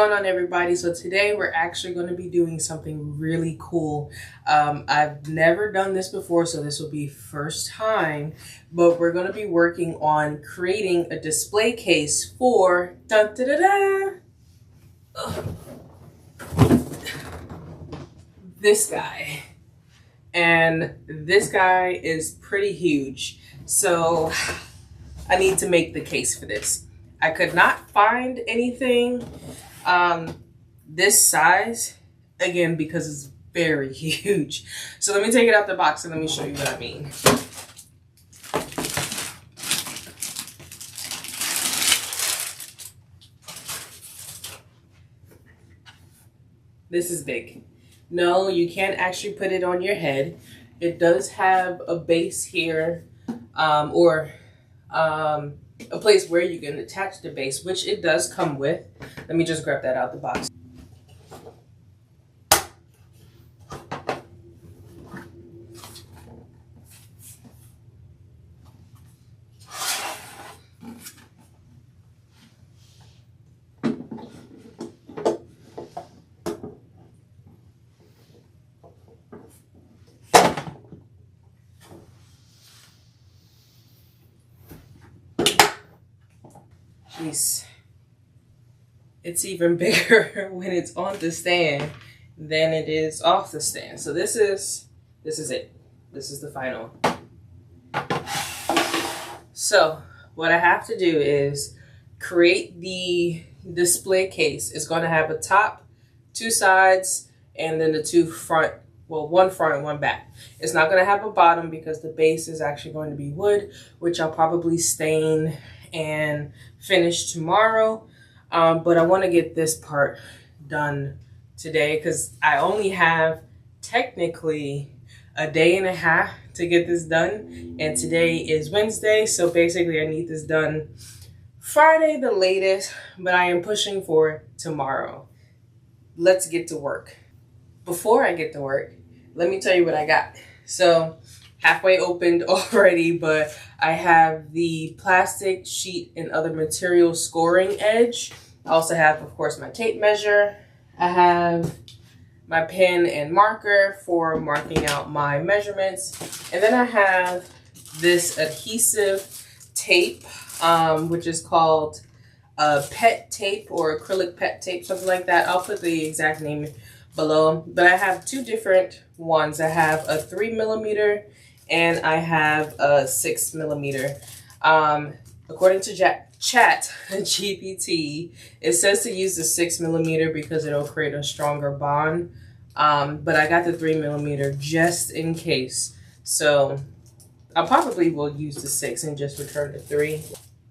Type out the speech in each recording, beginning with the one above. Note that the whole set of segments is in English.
going on, everybody? So today we're actually going to be doing something really cool. I've never done this before, so this will be first time, but we're going to be working on creating a display case for dun, da, da, da, this guy. And this guy is pretty huge, so I need to make the case for this. I could not find anything this size, again, because it's very huge. So let me take it out the box and let me show you what I mean. This is big. No, you can't actually put it on your head. It does have a base here, or a place where you can attach the base, which it does come with. Let me just grab that out the box. Jeez. It's even bigger when it's on the stand than it is off the stand. So this is it. This is the final. So what I have to do is create the display case. It's going to have a top, two sides, and then the two front. Well, one front and one back. It's not going to have a bottom because the base is actually going to be wood, which I'll probably stain and finish tomorrow. But I want to get this part done today because I only have technically a day and a half to get this done. And today is Wednesday, so basically I need this done Friday the latest, but I am pushing for tomorrow. Let's get to work. Before I get to work, let me tell you what I got. So halfway opened already, but I have the plastic sheet and other material scoring edge. I also have, of course, my tape measure. I have my pen and marker for marking out my measurements. And then I have this adhesive tape, which is called pet tape or acrylic pet tape, something like that. I'll put the exact name below. But I have two different ones. I have a 3mm and I have a 6mm. According to Chat GPT, it says to use the 6mm because it'll create a stronger bond. But I got the 3mm just in case. So I probably will use the 6 and just return the 3.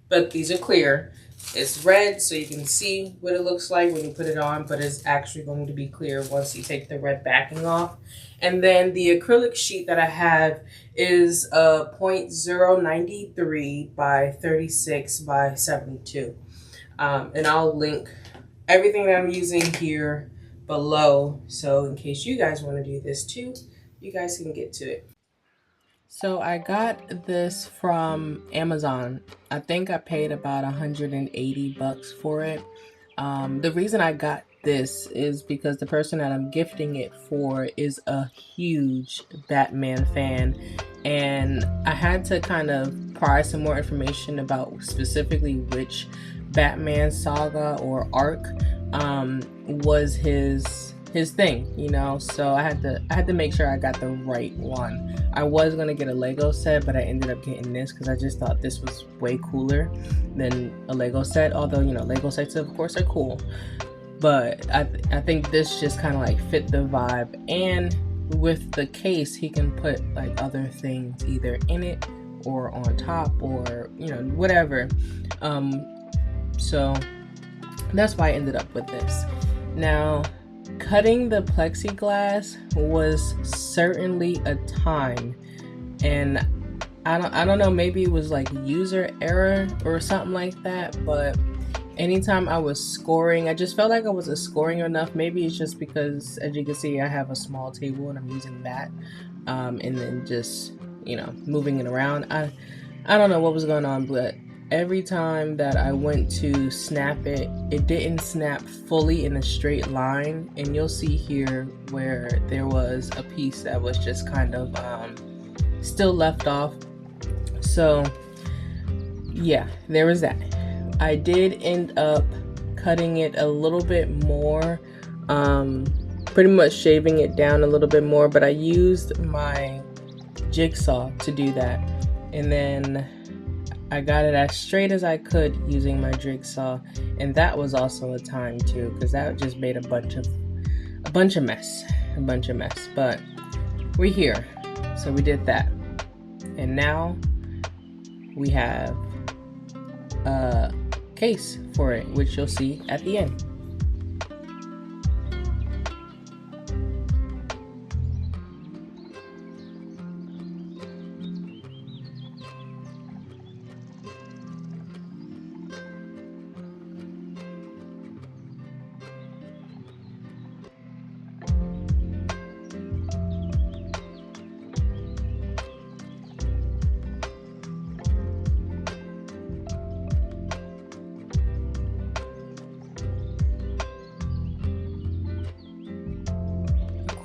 But these are clear. It's red, so you can see what it looks like when you put it on, but it's actually going to be clear once you take the red backing off. And then the acrylic sheet that I have is a 0.093 by 36 by 72. And I'll link everything that I'm using here below. So in case you guys want to do this too, you guys can get to it. So I got this from Amazon. I think I paid about 180 bucks for it. The reason I got this is because the person that I'm gifting it for is a huge Batman fan, and I had to kind of pry some more information about specifically which Batman saga or arc was his thing, you know. So I had to make sure I got the right one. I was gonna get a Lego set, but I ended up getting this because I just thought this was way cooler than a Lego set. Although, you know, Lego sets of course are cool, but I think this just kind of like fit the vibe. And with the case, he can put like other things either in it or on top or, you know, whatever. So that's why I ended up with this. Now, cutting the plexiglass was certainly a time, and I don't know, maybe it was like user error or something like that, but anytime I was scoring, I just felt like I wasn't scoring enough. Maybe it's just because, as you can see, I have a small table and I'm using that, and then just, you know, moving it around. I don't know what was going on, but every time that I went to snap it, it didn't snap fully in a straight line. And you'll see here where there was a piece that was just kind of still left off. So yeah, there was that. I did end up cutting it a little bit more, pretty much shaving it down a little bit more, but I used my jigsaw to do that. And then I got it as straight as I could using my jigsaw, and that was also a time too, because that just made a bunch of mess. But we're here, so we did that, and now we have a case for it, which you'll see at the end.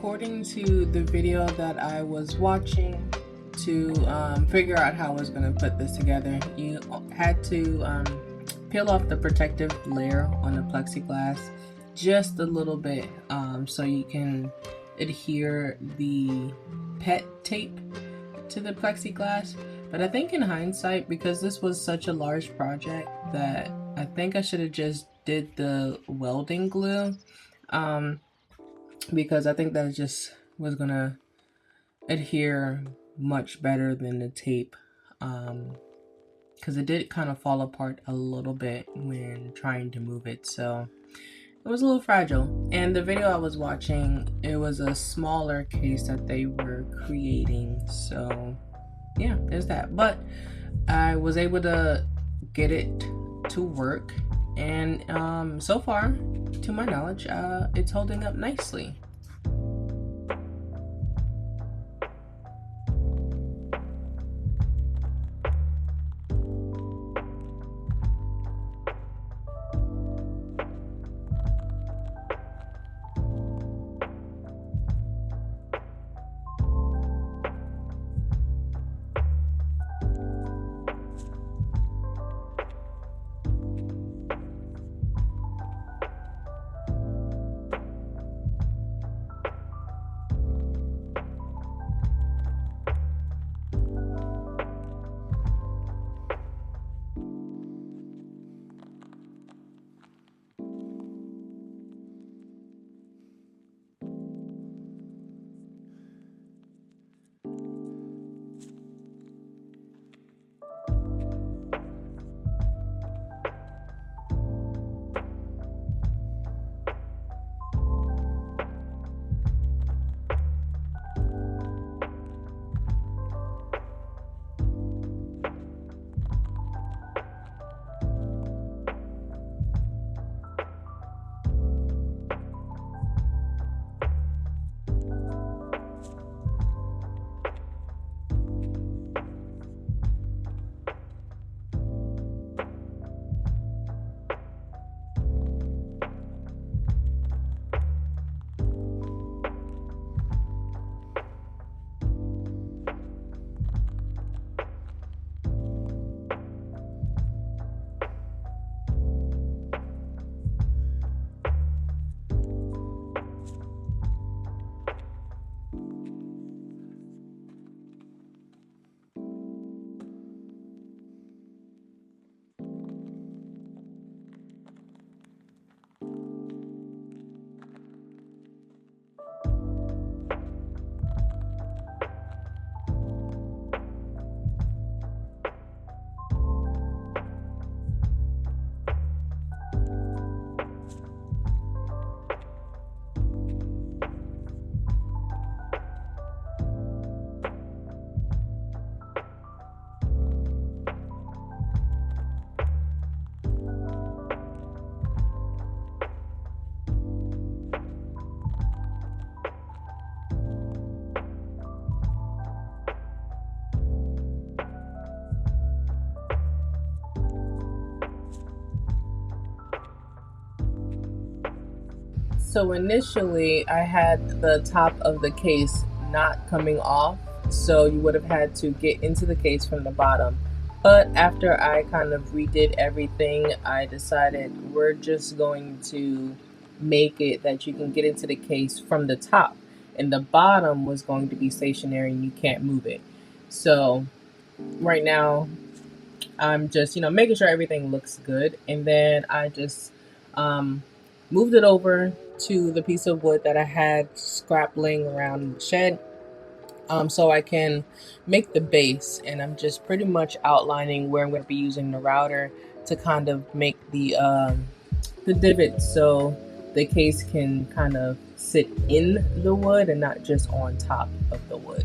According to the video that I was watching, to figure out how I was going to put this together, you had to peel off the protective layer on the plexiglass just a little bit, so you can adhere the pet tape to the plexiglass. But I think in hindsight, because this was such a large project, that I think I should have just did the welding glue, because I think that just was gonna adhere much better than the tape, because it did kind of fall apart a little bit when trying to move it, so it was a little fragile. And the video I was watching, it was a smaller case that they were creating, so yeah, there's that. But I was able to get it to work, and so far, to my knowledge, it's holding up nicely. So initially, I had the top of the case not coming off, so you would have had to get into the case from the bottom. But after I kind of redid everything, I decided we're just going to make it that you can get into the case from the top, and the bottom was going to be stationary and you can't move it. So right now, I'm just, making sure everything looks good. And then I just um, moved it over to the piece of wood that I had scrap laying around in the shed, so I can make the base. And I'm just pretty much outlining where I'm going to be using the router to kind of make the divot so the case can kind of sit in the wood and not just on top of the wood.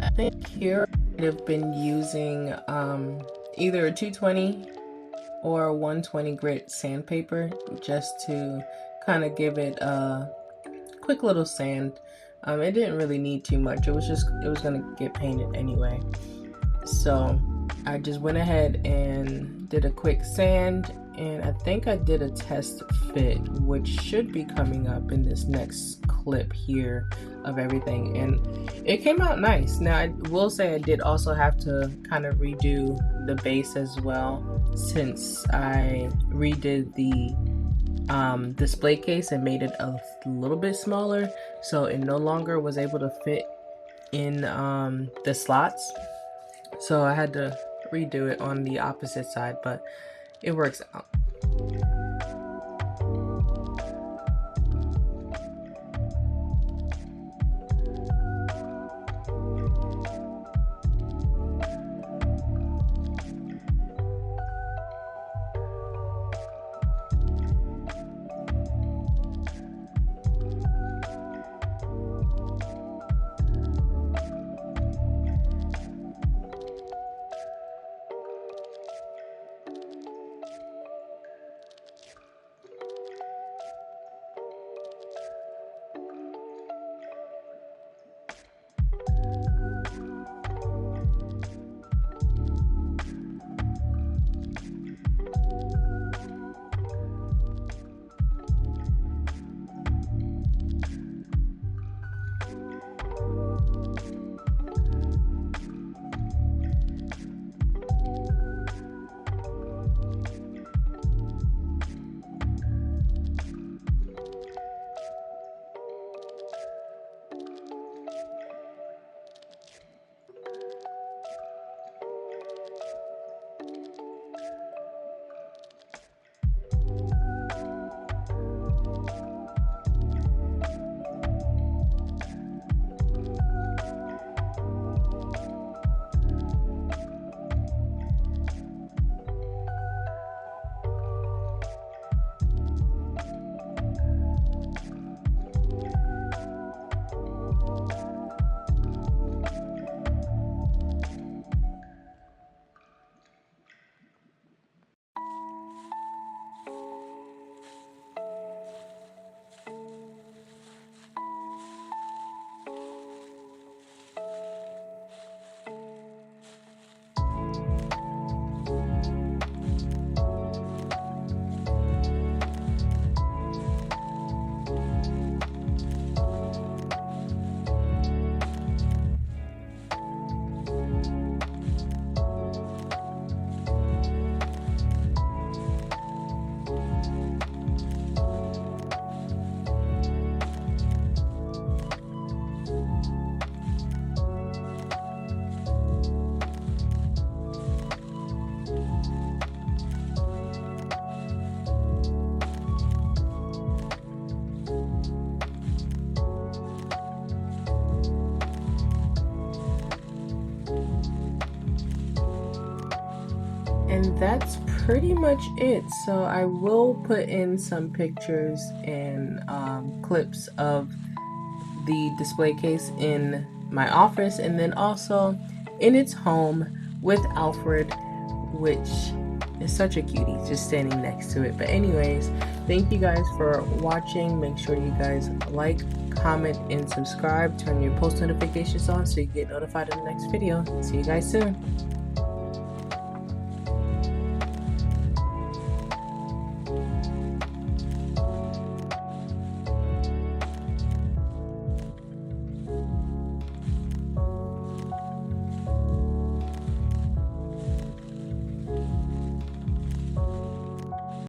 I think here I've been using either a 220 or a 120 grit sandpaper just to kind of give it a quick little sand. It didn't really need too much. It was gonna get painted anyway. So I just went ahead and did a quick sand, and I think I did a test fit, which should be coming up in this next clip here of everything, and it came out nice. Now I will say I did also have to kind of redo the base as well, since I redid the display case and made it a little bit smaller, so it no longer was able to fit in the slots. So I had to redo it on the opposite side, but it works out. And that's pretty much it. So I will put in some pictures and clips of the display case in my office, and then also in its home with Alfred, which is such a cutie just standing next to it. But anyways, thank you guys for watching. Make sure you guys like, comment, and subscribe. Turn your post notifications on so you get notified of the next video. See you guys soon.